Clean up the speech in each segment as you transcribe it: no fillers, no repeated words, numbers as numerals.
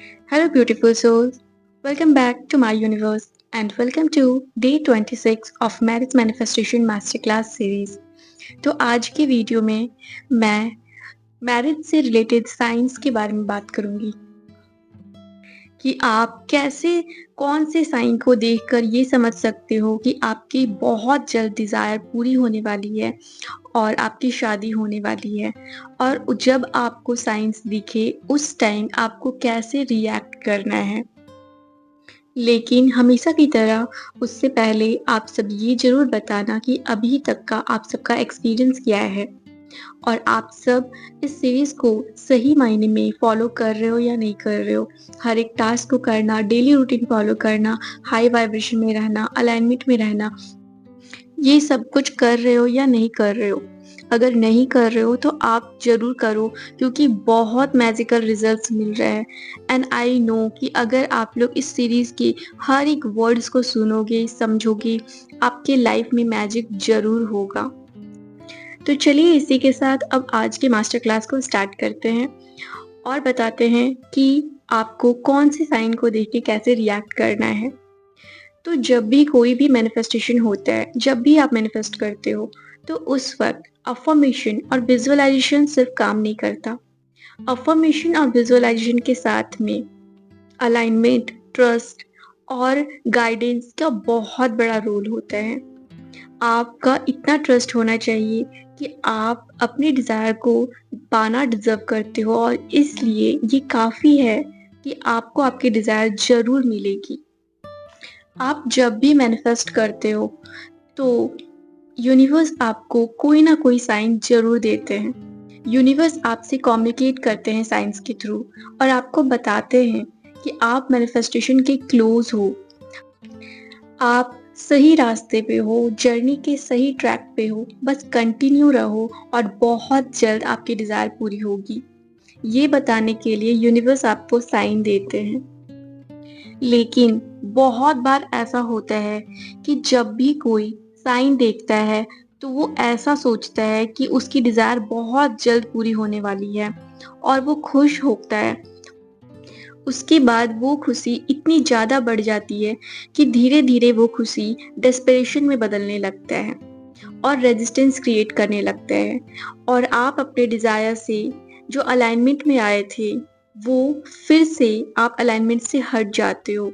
Hello, beautiful souls. Welcome back to my universe and welcome to day 26 of Marriage Manifestation Masterclass series. तो आज के video में मैं marriage से related science के बारे में बात करूंगी कि आप कैसे कौन से साइन को देखकर ये समझ सकते हो कि आपकी बहुत जल्द डिज़ायर पूरी होने वाली है और आपकी शादी होने वाली है और जब आपको साइंस दिखे उस टाइम आपको कैसे रिएक्ट करना है। लेकिन हमेशा की तरह उससे पहले आप सब ये ज़रूर बताना कि अभी तक का आप सबका एक्सपीरियंस क्या है और आप सब इस सीरीज़ को सही मायने में फॉलो कर रहे हो या नहीं कर रहे हो। हर एक टास्क को करना, डेली रूटीन फॉलो करना, हाई वाइब्रेशन में रहना, अलाइनमेंट में रहना, ये सब कुछ कर रहे हो या नहीं कर रहे हो। अगर नहीं कर रहे हो तो आप ज़रूर करो क्योंकि बहुत मैजिकल रिजल्ट्स मिल रहे हैं एंड आई नो कि अगर आप लोग इस सीरीज़ के हर एक वर्ड्स को सुनोगे, समझोगे, आपके लाइफ में मैजिक ज़रूर होगा। तो चलिए इसी के साथ अब आज के मास्टर क्लास को स्टार्ट करते हैं और बताते हैं कि आपको कौन से साइन को देख के कैसे रिएक्ट करना है। तो जब भी कोई भी मैनिफेस्टेशन होता है, जब भी आप मैनिफेस्ट करते हो, तो उस वक्त अफर्मेशन और विजुअलाइजेशन सिर्फ काम नहीं करता। अफर्मेशन और विजुअलाइजेशन के साथ में अलाइनमेंट, ट्रस्ट और गाइडेंस का बहुत बड़ा रोल होता है। आपका इतना ट्रस्ट होना चाहिए कि आप अपने डिज़ायर को पाना डिज़र्व करते हो और इसलिए ये काफ़ी है कि आपको आपकी डिज़ायर ज़रूर मिलेगी। आप जब भी मैनिफेस्ट करते हो तो यूनिवर्स आपको कोई ना कोई साइन ज़रूर देते हैं। यूनिवर्स आपसे कम्युनिकेट करते हैं साइंस के थ्रू और आपको बताते हैं कि आप मैनिफेस्टेशन के क्लोज हो, आप सही रास्ते पे हो, जर्नी के सही ट्रैक पे हो, बस कंटिन्यू रहो और बहुत जल्द आपकी डिज़ायर पूरी होगी। ये बताने के लिए यूनिवर्स आपको साइन देते हैं। लेकिन बहुत बार ऐसा होता है कि जब भी कोई साइन देखता है तो वो ऐसा सोचता है कि उसकी डिज़ायर बहुत जल्द पूरी होने वाली है और वो खुश होता है। उसके बाद वो खुशी इतनी ज़्यादा बढ़ जाती है कि धीरे धीरे वो खुशी डेस्परेशन में बदलने लगता है और रेजिस्टेंस क्रिएट करने लगता है और आप अपने डिज़ायर से जो अलाइनमेंट में आए थे वो फिर से आप अलाइनमेंट से हट जाते हो।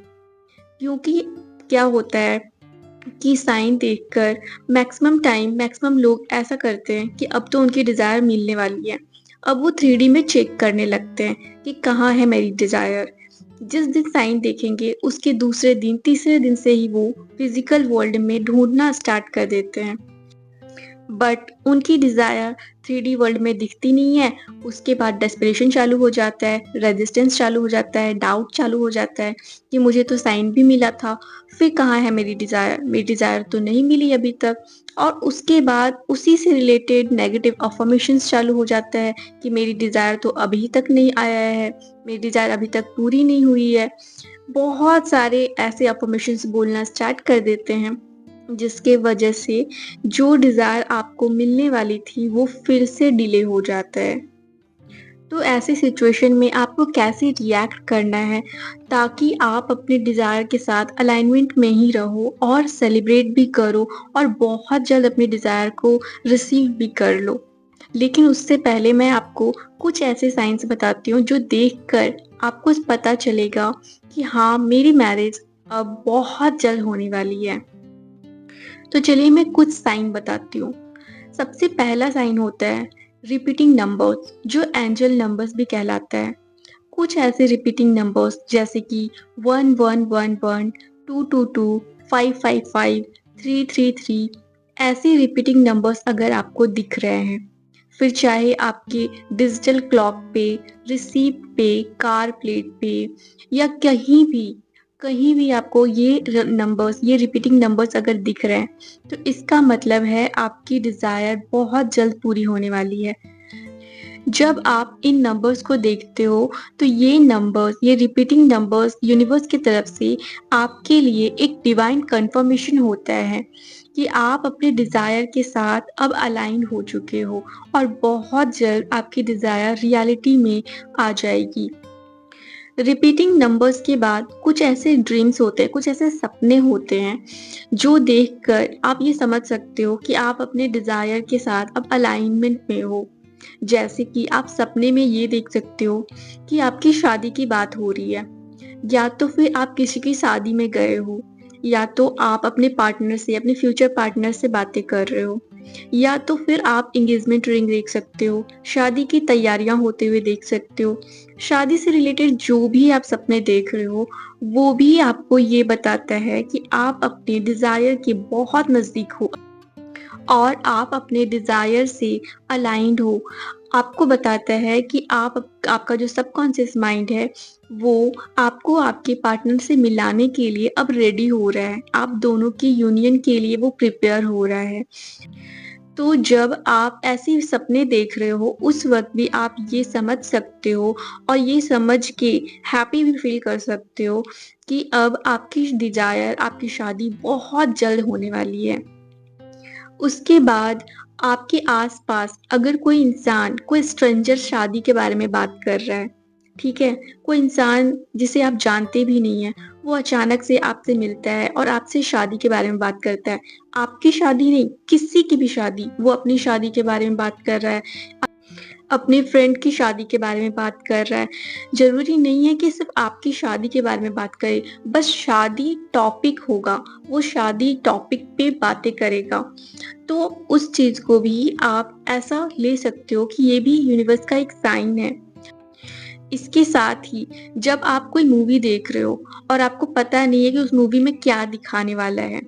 क्योंकि क्या होता है कि साइन देखकर मैक्सिमम लोग ऐसा करते हैं कि अब तो उनकी डिज़ायर मिलने वाली है। अब वो 3D में चेक करने लगते हैं कि कहाँ है मेरी डिज़ायर। जिस दिन साइन देखेंगे उसके दूसरे दिन, तीसरे दिन से ही वो फिज़िकल वर्ल्ड में ढूँढना स्टार्ट कर देते हैं। बट उनकी डिज़ायर 3D वर्ल्ड में दिखती नहीं है। उसके बाद डेस्परेशन चालू हो जाता है, रेजिस्टेंस चालू हो जाता है, डाउट चालू हो जाता है कि मुझे तो साइन भी मिला था, फिर कहाँ है मेरी डिज़ायर? मेरी डिज़ायर तो नहीं मिली अभी तक। और उसके बाद उसी से रिलेटेड नेगेटिव अफ़र्मेशंस चालू हो जाता है कि मेरी डिज़ायर तो अभी तक नहीं आया है, मेरी डिज़ायर अभी तक पूरी नहीं हुई है। बहुत सारे ऐसे अफ़र्मेशंस बोलना स्टार्ट कर देते हैं जिसके वजह से जो डिज़ायर आपको मिलने वाली थी वो फिर से डिले हो जाता है। तो ऐसी सिचुएशन में आपको कैसे रिएक्ट करना है ताकि आप अपने डिज़ायर के साथ अलाइनमेंट में ही रहो और सेलिब्रेट भी करो और बहुत जल्द अपनी डिज़ायर को रिसीव भी कर लो। लेकिन उससे पहले मैं आपको कुछ ऐसे साइंस बताती हूँ जो देखकर आपको पता चलेगा कि हाँ, मेरी मैरिज अब बहुत जल्द होने वाली है। तो चलिए मैं कुछ साइन बताती हूँ। सबसे पहला साइन होता है रिपीटिंग नंबर्स, जो एंजल नंबर्स भी कहलाता है। कुछ ऐसे रिपीटिंग नंबर्स जैसे कि 1111, 222, 555, 333, ऐसे रिपीटिंग नंबर्स अगर आपको दिख रहे हैं, फिर चाहे आपके डिजिटल क्लॉक पे, रिसीप्ट पे, कार प्लेट पे या कहीं भी आपको ये नंबर्स, ये रिपीटिंग नंबर्स अगर दिख रहे हैं, तो इसका मतलब है आपकी डिज़ायर बहुत जल्द पूरी होने वाली है। जब आप इन नंबर्स को देखते हो, तो ये नंबर्स, ये रिपीटिंग नंबर्स यूनिवर्स की तरफ से आपके लिए एक डिवाइन कन्फर्मेशन होता है कि आप अपने डिज़ायर के साथ अब अलाइन हो चुके हो और बहुत जल्द आपकी डिज़ायर रियलिटी में आ जाएगी। रिपीटिंग नंबर्स के बाद कुछ ऐसे ड्रीम्स होते हैं, कुछ ऐसे सपने होते हैं जो देखकर आप ये समझ सकते हो कि आप अपने डिजायर के साथ अब अलाइनमेंट में हो। जैसे कि आप सपने में ये देख सकते हो कि आपकी शादी की बात हो रही है, या तो फिर आप किसी की शादी में गए हो, या तो आप अपने पार्टनर से, अपने फ्यूचर पार्टनर से बातें कर रहे हो, या तो फिर आप एंगेजमेंट रिंग देख सकते हो, शादी की तैयारियां होते हुए देख सकते हो। शादी से रिलेटेड जो भी आप सपने देख रहे हो, वो भी आपको ये बताता है कि आप अपने डिजायर के बहुत नजदीक हो और आप अपने डिजायर से अलाइंड हो। आपको बताता है कि आपका जो सबकॉन्शियस माइंड है वो आपको आपके पार्टनर से मिलाने के लिए अब रेडी हो रहा है, आप दोनों की यूनियन के लिए वो प्रिपेयर हो रहा है। तो जब आप ऐसे सपने देख रहे हो उस वक्त भी आप ये समझ सकते हो और ये समझ के हैप्पी भी फील कर सकते हो कि अब आपकी डिजायर, आपकी शादी बहुत जल्द होने वाली है। उसके बाद आपके आसपास अगर कोई इंसान, कोई स्ट्रेंजर शादी के बारे में बात कर रहा है, ठीक है, कोई इंसान जिसे आप जानते भी नहीं है, वो अचानक से आपसे मिलता है और आपसे शादी के बारे में बात करता है। आपकी शादी नहीं, किसी की भी शादी, वो अपनी शादी के बारे में बात कर रहा है, अपने फ्रेंड की शादी के बारे में बात कर रहा है। ज़रूरी नहीं है कि सिर्फ़ आपकी शादी के बारे में बात करे, बस शादी टॉपिक होगा, वो शादी टॉपिक पे बातें करेगा। तो उस चीज़ को भी आप ऐसा ले सकते हो कि ये भी यूनिवर्स का एक साइन है। इसके साथ ही जब आप कोई मूवी देख रहे हो और आपको पता नहीं है कि उस मूवी में क्या दिखाने वाला है,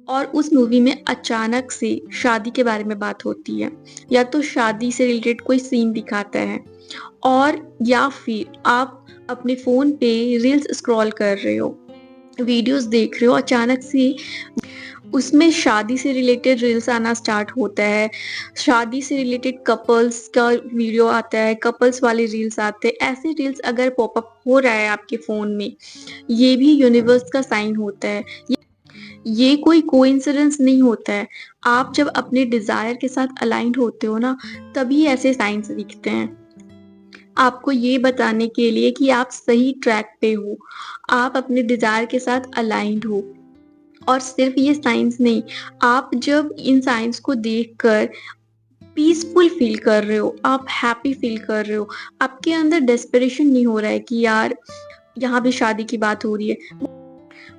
और उस मूवी में अचानक से शादी के बारे में बात होती है, या तो शादी से रिलेटेड कोई सीन दिखाता है, और या फिर आप अपने फ़ोन पे रील्स स्क्रॉल कर रहे हो, वीडियोस देख रहे हो, अचानक से उसमें शादी से रिलेटेड रील्स आना स्टार्ट होता है, शादी से रिलेटेड कपल्स का वीडियो आता है, कपल्स वाले रील्स आते हैं। ऐसे रील्स अगर पॉपअप हो रहा है आपके फ़ोन में, ये भी यूनिवर्स का साइन होता है। ये कोई कोइंसिडेंस नहीं होता है। आप जब अपने डिज़ायर के साथ अलाइन्ड होते हो ना, तभी ऐसे साइन्स दिखते हैं। आपको ये बताने के लिए कि आप सही ट्रैक पे हो, आप अपने डिज़ायर के साथ अलाइन्ड हो। और सिर्फ ये साइंस नहीं, आप जब इन साइंस को देखकर पीसफुल फील कर रहे हो, आप हैप्पी फील कर रहे हो, आपके अंदर डेस्परेशन नहीं हो रहा है कि यार यहाँ भी शादी की बात हो रही है।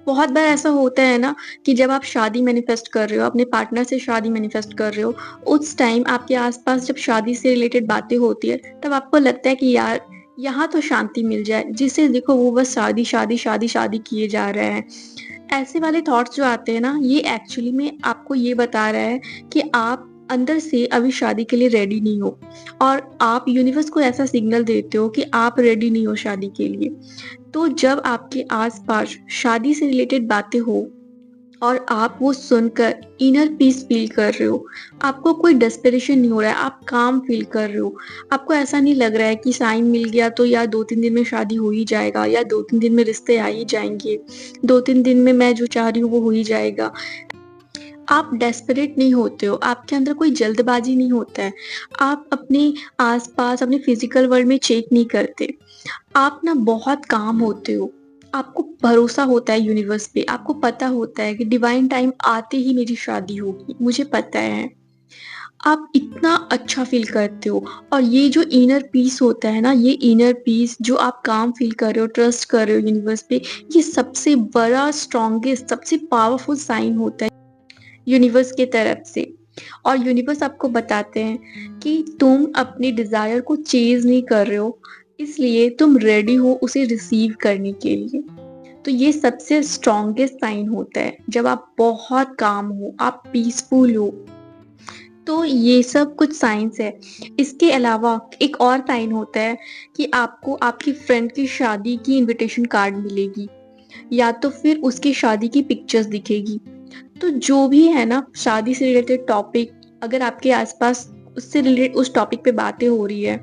बहुत बार ऐसा होता है ना कि जब आप शादी मैनिफेस्ट कर रहे हो, अपने पार्टनर से शादी मैनिफेस्ट कर रहे हो, उस टाइम आपके आसपास जब शादी से रिलेटेड बातें होती है, तब आपको लगता है कि यार यहाँ तो शांति मिल जाए, जिसे देखो वो बस शादी शादी शादी शादी किए जा रहा है। ऐसे वाले थॉट्स जो आते हैं ना, ये एक्चुअली में आपको ये बता रहा है कि आप अंदर से अभी शादी के लिए रेडी नहीं हो, और आप यूनिवर्स को ऐसा सिग्नल देते हो कि आप रेडी नहीं हो शादी के लिए। तो जब आपके आसपास शादी से रिलेटेड बातें हो और आप वो सुनकर इनर पीस फील कर रहे हो, आपको कोई डेस्परेशन नहीं हो रहा है, आप काम फील कर रहे हो, आपको ऐसा नहीं लग रहा है कि साइन मिल गया तो यार 2-3 दिन में शादी हो ही जाएगा, या 2-3 दिन में रिश्ते आ ही जाएँगे, 2-3 दिन में मैं जो चाह रही हूँ वो हो ही जाएगा। आप डेस्परेट नहीं होते हो, आपके अंदर कोई जल्दबाजी नहीं होता है, आप अपने आस-पास, अपने फिज़िकल वर्ल्ड में चेक नहीं करते। आप ना बहुत काम होते हो, आपको भरोसा होता है यूनिवर्स पे, आपको पता होता है कि डिवाइन टाइम आते ही मेरी शादी होगी, मुझे पता है। आप इतना अच्छा फ़ील करते हो, और ये जो इनर पीस होता है ना, ये इनर पीस जो आप काम फ़ील कर रहे हो, ट्रस्ट कर रहे हो यूनिवर्स पे, ये सबसे बड़ा, स्ट्रॉन्गेस्ट, सबसे पावरफुल साइन होता है यूनिवर्स की तरफ से। और यूनिवर्स आपको बताते हैं कि तुम अपने डिज़ायर को चेज़ नहीं कर रहे हो, इसलिए तुम रेडी हो उसे रिसीव करने के लिए। तो ये सबसे स्ट्रॉन्गेस्ट साइन होता है, जब आप बहुत काम हो, आप पीसफुल हो। तो ये सब कुछ साइंस है। इसके अलावा एक और साइन होता है कि आपको आपकी फ्रेंड की शादी की इनविटेशन कार्ड मिलेगी, या तो फिर उसकी शादी की पिक्चर्स दिखेगी। तो जो भी है ना शादी से रिलेटेड टॉपिक, अगर आपके आसपास उससे रिलेटेड उस टॉपिक पे बातें हो रही है,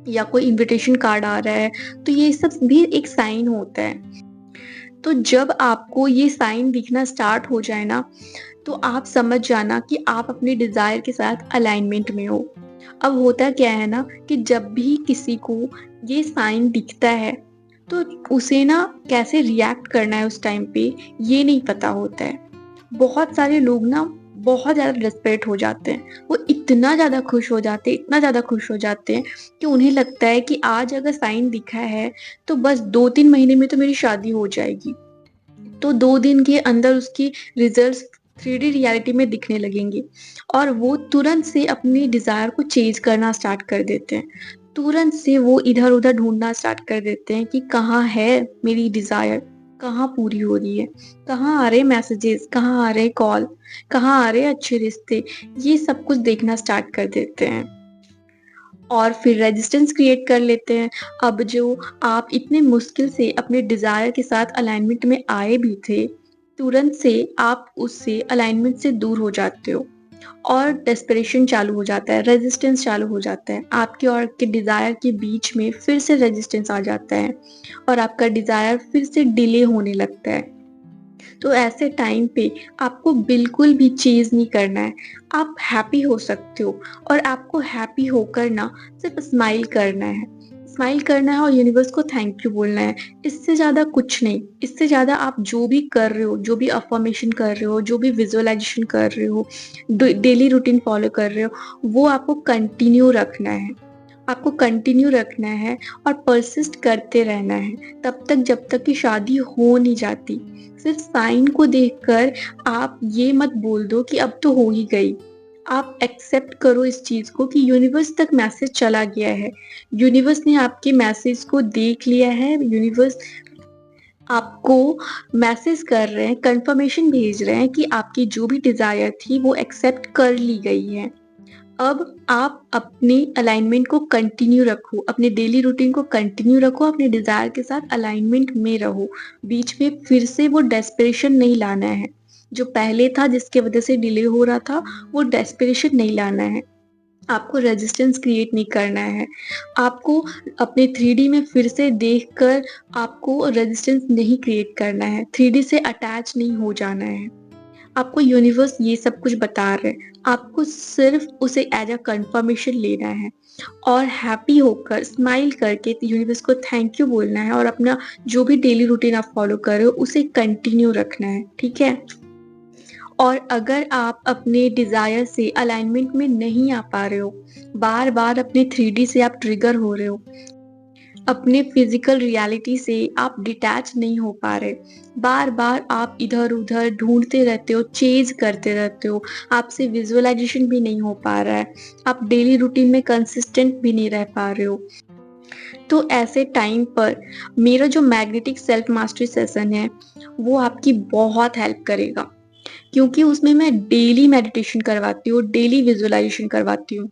या कोई इनविटेशन कार्ड आ रहा है, तो ये सब भी एक साइन होता है। तो जब आपको ये साइन दिखना स्टार्ट हो जाए ना, तो आप समझ जाना कि आप अपने डिज़ायर के साथ अलाइनमेंट में हो। अब होता क्या है ना कि जब भी किसी को ये साइन दिखता है, तो उसे ना कैसे रिएक्ट करना है उस टाइम पे ये नहीं पता होता है। बहुत सारे लोग ना बहुत ज़्यादा डेस्परेट हो जाते हैं। वो इतना ज़्यादा खुश हो जाते हैं, इतना ज़्यादा खुश हो जाते हैं कि उन्हें लगता है कि आज अगर साइन दिखा है तो बस 2-3 महीने में तो मेरी शादी हो जाएगी। तो 2 दिन के अंदर उसकी रिजल्ट्स 3D रियलिटी में दिखने लगेंगे और वो तुरंत से अपनी डिज़ायर को चेज़ करना स्टार्ट कर देते हैं। तुरंत से वो इधर-उधर ढूँढना स्टार्ट कर देते हैं कि कहाँ है मेरी डिज़ायर, कहाँ पूरी हो रही है, कहाँ आ रहे मैसेजेस, कहाँ आ रहे कॉल, कहाँ आ रहे अच्छे रिश्ते, ये सब कुछ देखना स्टार्ट कर देते हैं। और फिर रेजिस्टेंस क्रिएट कर लेते हैं। अब जो आप इतने मुश्किल से अपने डिज़ायर के साथ अलाइनमेंट में आए भी थे, तुरंत से आप उससे अलाइनमेंट से दूर हो जाते हो और डेस्परेशन चालू हो जाता है, रेजिस्टेंस चालू हो जाता है। आपके और आपके डिज़ायर के बीच में फिर से रेजिस्टेंस आ जाता है और आपका डिज़ायर फिर से डिले होने लगता है। तो ऐसे टाइम पे आपको बिल्कुल भी चीज़ नहीं करना है। आप हैप्पी हो सकते हो और आपको हैप्पी होकर ना सिर्फ़ स्माइल करना है। स्माइल करना है और यूनिवर्स को थैंक यू बोलना है। इससे ज़्यादा कुछ नहीं। इससे ज़्यादा आप जो भी कर रहे हो, जो भी अफ़र्मेशन कर रहे हो, जो भी विज़ुअलाइज़ेशन कर रहे हो, डेली रूटीन फ़ॉलो कर रहे हो, वो आपको कंटिन्यू रखना है। आपको कंटिन्यू रखना है और परसिस्ट करते रहना है तब तक जब तक कि शादी हो नहीं जाती। सिर्फ साइन को देखकर आप ये मत बोल दो कि अब तो हो ही गई। आप एक्सेप्ट करो इस चीज़ को कि यूनिवर्स तक मैसेज चला गया है। यूनिवर्स ने आपके मैसेज को देख लिया है। यूनिवर्स आपको मैसेज कर रहे हैं, कंफर्मेशन भेज रहे हैं कि आपकी जो भी डिज़ायर थी वो एक्सेप्ट कर ली गई है। अब आप अपने अलाइनमेंट को कंटिन्यू रखो, अपने डेली रूटीन को कंटिन्यू रखो, अपने डिज़ायर के साथ अलाइनमेंट में रहो। बीच में फिर से वो डेस्परेशन नहीं लाना है। जो पहले था जिसकी वज़ह से डिले हो रहा था, वो डेस्परेशन नहीं लाना है। आपको रेजिस्टेंस क्रिएट नहीं करना है। आपको अपने 3D में फिर से देखकर आपको रेजिस्टेंस नहीं क्रिएट करना है। 3D से अटैच नहीं हो जाना है। आपको यूनिवर्स ये सब कुछ बता रहा है। आपको सिर्फ़ उसे एज़ अ कन्फर्मेशन लेना है और हैप्पी होकर स्माइल करके यूनिवर्स को थैंक यू बोलना है और अपना जो भी डेली रूटीन आप फ़ॉलो कर रहे हो उसे कंटिन्यू रखना है, ठीक है? और अगर आप अपने डिज़ायर से अलाइनमेंट में नहीं आ पा रहे हो, बार-बार अपने 3D से आप ट्रिगर हो रहे हो, अपने फिज़िकल रियलिटी से आप डिटैच नहीं हो पा रहे। बार-बार आप इधर-उधर ढूँढते रहते हो, चेज़ करते रहते हो, आपसे विज़ुअलाइज़ेशन भी नहीं हो पा रहा है, आप डेली रूटीन में कंसिस्टेंट भी नहीं रह पा रहे हो। तो ऐसे टाइम पर मेरा जो मैग्नेटिक सेल्फ मास्टरी सेशन है, वो आपकी बहुत हेल्प करेगा। क्योंकि उसमें मैं डेली मेडिटेशन करवाती हूँ, डेली विज़ुअलाइज़ेशन करवाती हूँ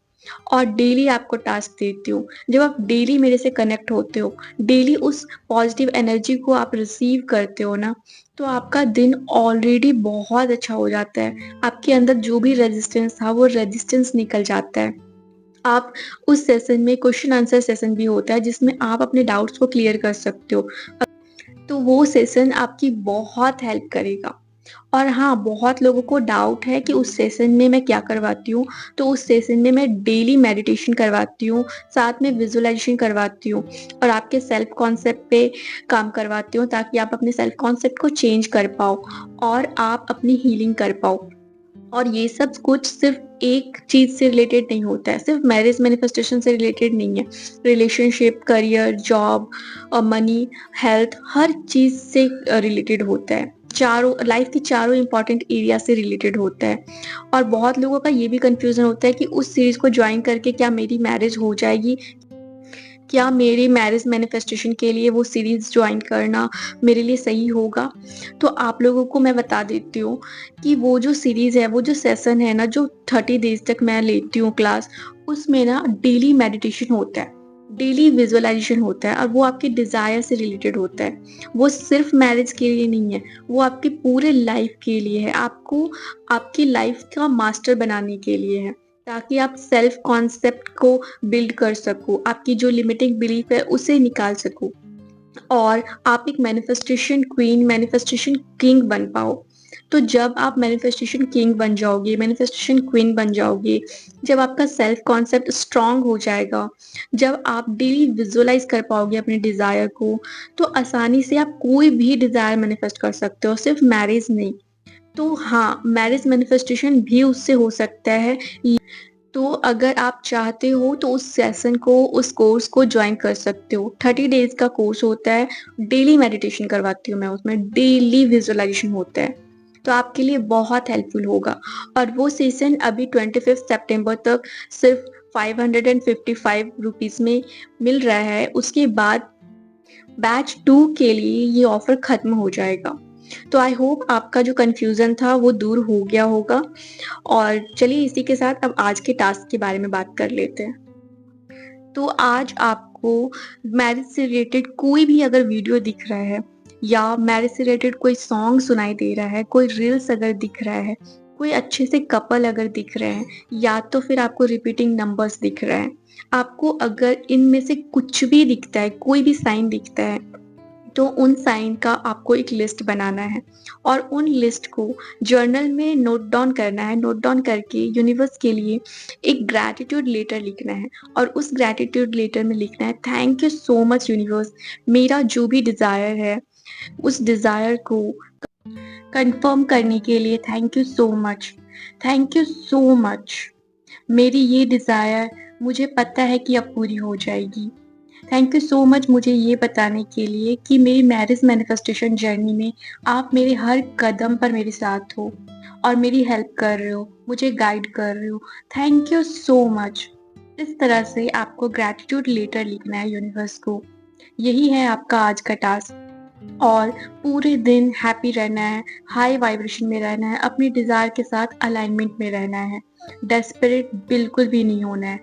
और डेली आपको टास्क देती हूँ। जब आप डेली मेरे से कनेक्ट होते हो, डेली उस पॉज़िटिव एनर्जी को आप रिसीव करते हो ना, तो आपका दिन ऑलरेडी बहुत अच्छा हो जाता है। आपके अंदर जो भी रेज़िस्टेंस था, वो रेज़िस्टेंस निकल जाता है। आप उस सेशन में क्वेश्चन आंसर सेशन भी होता है, जिसमें आप अपने डाउट्स को क्लियर कर सकते हो। तो वो सेशन आपकी बहुत हेल्प करेगा। और हाँ, बहुत लोगों को डाउट है कि उस सेशन में मैं क्या करवाती हूँ, तो उस सेशन में मैं डेली मेडिटेशन करवाती हूँ, साथ में विज़ुअलाइज़ेशन करवाती हूँ और आपके सेल्फ कॉन्सेप्ट पे काम करवाती हूँ ताकि आप अपने सेल्फ कॉन्सेप्ट को चेंज कर पाओ और आप अपनी हीलिंग कर पाओ। और ये सब कुछ सिर्फ़ एक चीज़ से रिलेटेड नहीं होता है, सिर्फ़ मैरिज मैनिफेस्टेशन से रिलेटेड नहीं है। Relationship, career, job money, health हर चीज़ से रिलेटेड होता है। चारों लाइफ़ की चारों इम्पोर्टेंट एरिया से रिलेटेड होता है। और बहुत लोगों का ये भी कन्फ्यूज़न होता है कि उस सीरीज़ को जॉइन करके क्या मेरी मैरिज हो जाएगी? क्या मेरी मैरिज मैनिफेस्टेशन के लिए वो सीरीज़ जॉइन करना मेरे लिए सही होगा? तो आप लोगों को मैं बता देती हूँ कि वो जो सीरीज़ है, वो जो सेशन है ना, जो 30 डेज़ तक मैं लेती हूँ क्लास, उसमें ना डेली मेडिटेशन होता है, डेली विज़ुअलाइज़ेशन होता है और वो आपके डिज़ायर से रिलेटेड होता है। वो सिर्फ़ मैरिज के लिए नहीं है, वो आपके पूरे लाइफ़ के लिए है, आपको आपकी लाइफ़ का मास्टर बनाने के लिए है। ताकि आप सेल्फ कॉन्सेप्ट को बिल्ड कर सको, आपकी जो लिमिटिंग बिलीफ है उसे निकाल सको और आप एक मैनिफेस्टेशन क्वीन, मैनिफेस्टेशन किंग बन पाओ। तो जब आप मैनिफेस्टेशन किंग बन जाओगे, मैनिफेस्टेशन क्वीन बन जाओगे, जब आपका सेल्फ कॉन्सेप्ट स्ट्रांग हो जाएगा, जब आप डेली विजुअलाइज कर पाओगे अपने डिजायर को, तो आसानी से आप कोई भी डिजायर मैनिफेस्ट कर सकते हो, सिर्फ मैरिज नहीं। तो हाँ, मैरिज मैनिफेस्टेशन भी उससे हो सकता है। तो अगर आप चाहते हो तो उस सेशन को, उस कोर्स को ज्वाइन कर सकते हो। 30 डेज का कोर्स होता है, डेली मेडिटेशन करवाती हूँ मैं उसमें, डेली विजुअलाइजेशन होता है, तो आपके लिए बहुत हेल्पफुल होगा। और वो सेशन अभी 25 सितंबर तक सिर्फ 555 रुपीज़ में मिल रहा है। उसके बाद बैच 2 के लिए ये ऑफर खत्म हो जाएगा। तो आई होप आपका जो कंफ्यूजन था वो दूर हो गया होगा। और चलिए इसी के साथ अब आज के टास्क के बारे में बात कर लेते हैं। तो आज आपको मैरिज से रिलेटेड कोई भी अगर वीडियो दिख रहा है, या मैरिज से रिलेटेड कोई सॉन्ग सुनाई दे रहा है, कोई रील्स अगर दिख रहा है, कोई अच्छे से कपल अगर दिख रहे हैं, या तो फिर आपको रिपीटिंग नंबर्स दिख रहे हैं, आपको अगर इनमें से कुछ भी दिखता है, कोई भी साइन दिखता है, तो उन साइन का आपको एक लिस्ट बनाना है और उन लिस्ट को जर्नल में नोट डाउन करना है। नोट डाउन करके यूनिवर्स के लिए एक ग्रैटिट्यूड लेटर लिखना है, और उस ग्रैटिट्यूड लेटर में लिखना है, thank you so much universe, मेरा जो भी डिज़ायर है उस डिज़ायर को कंफर्म करने के लिए thank you so much. Thank you so much, मेरी ये डिज़ायर मुझे पता है कि अब पूरी हो जाएगी। थैंक यू सो मच मुझे ये बताने के लिए कि मेरी मैरिज मैनिफेस्टेशन जर्नी में आप मेरे हर कदम पर मेरे साथ हो और मेरी हेल्प कर रहे हो, मुझे गाइड कर रहे हो। Thank you so much. इस तरह से आपको ग्रैटिट्यूड लेटर लिखना है यूनिवर्स को। यही है आपका आज का टास्क। और पूरे दिन हैप्पी रहना है, हाई वाइब्रेशन में रहना है, अपनी डिज़ायर के साथ अलाइनमेंट में रहना है, डेस्परेट बिल्कुल भी नहीं होना है,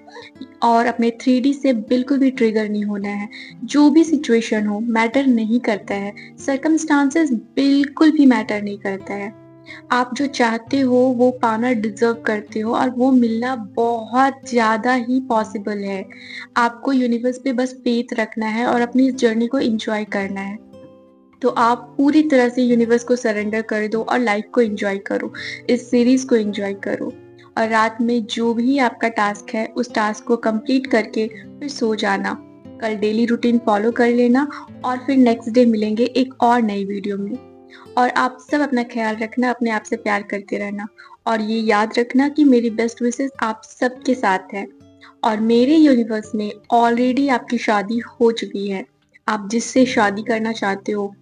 और अपने 3D से बिल्कुल भी ट्रिगर नहीं होना है। जो भी सिचुएशन हो मैटर नहीं करता है, सर्कमस्टांसेस बिल्कुल भी मैटर नहीं करता है। आप जो चाहते हो वो पाना डिजर्व करते हो, और वो मिलना बहुत ज़्यादा ही पॉसिबल है। आपको यूनिवर्स पे बस फेथ रखना है और अपनी इस जर्नी को एंजॉय करना है। तो आप पूरी तरह से यूनिवर्स को सरेंडर कर दो और लाइफ को एंजॉय करो, इस सीरीज को एंजॉय करो। और रात में जो भी आपका टास्क है उस टास्क को कंप्लीट करके फिर सो जाना। कल डेली रूटीन फॉलो कर लेना, और फिर नेक्स्ट डे मिलेंगे एक और नई वीडियो में। और आप सब अपना ख्याल रखना, अपने आप से प्यार करते रहना, और ये याद रखना कि मेरी बेस्ट विशेस आप सबके साथ है। और मेरे यूनिवर्स में ऑलरेडी आपकी शादी हो चुकी है। आप जिससे शादी करना चाहते हो,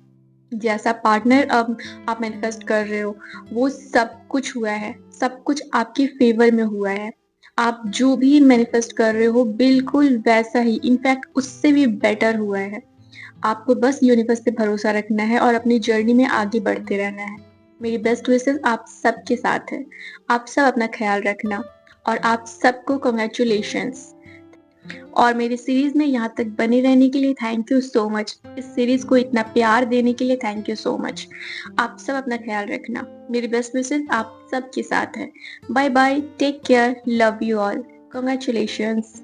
जैसा पार्टनर अब आप मैनिफेस्ट कर रहे हो, वो सब कुछ हुआ है, सब कुछ आपके फेवर में हुआ है। आप जो भी मैनिफेस्ट कर रहे हो बिल्कुल वैसा ही, इनफैक्ट उससे भी बेटर हुआ है। आपको बस यूनिवर्स पे भरोसा रखना है और अपनी जर्नी में आगे बढ़ते रहना है। मेरी बेस्ट विशेस आप सबके साथ है। आप सब अपना ख्याल रखना, और आप सबको कॉन्ग्रेचुलेशंस। और मेरी सीरीज में यहाँ तक बने रहने के लिए थैंक यू सो मच। इस सीरीज को इतना प्यार देने के लिए थैंक यू सो मच। आप सब अपना ख्याल रखना। मेरी बेस्ट विशेस आप सबके साथ है। Bye bye, take care, love you all, congratulations.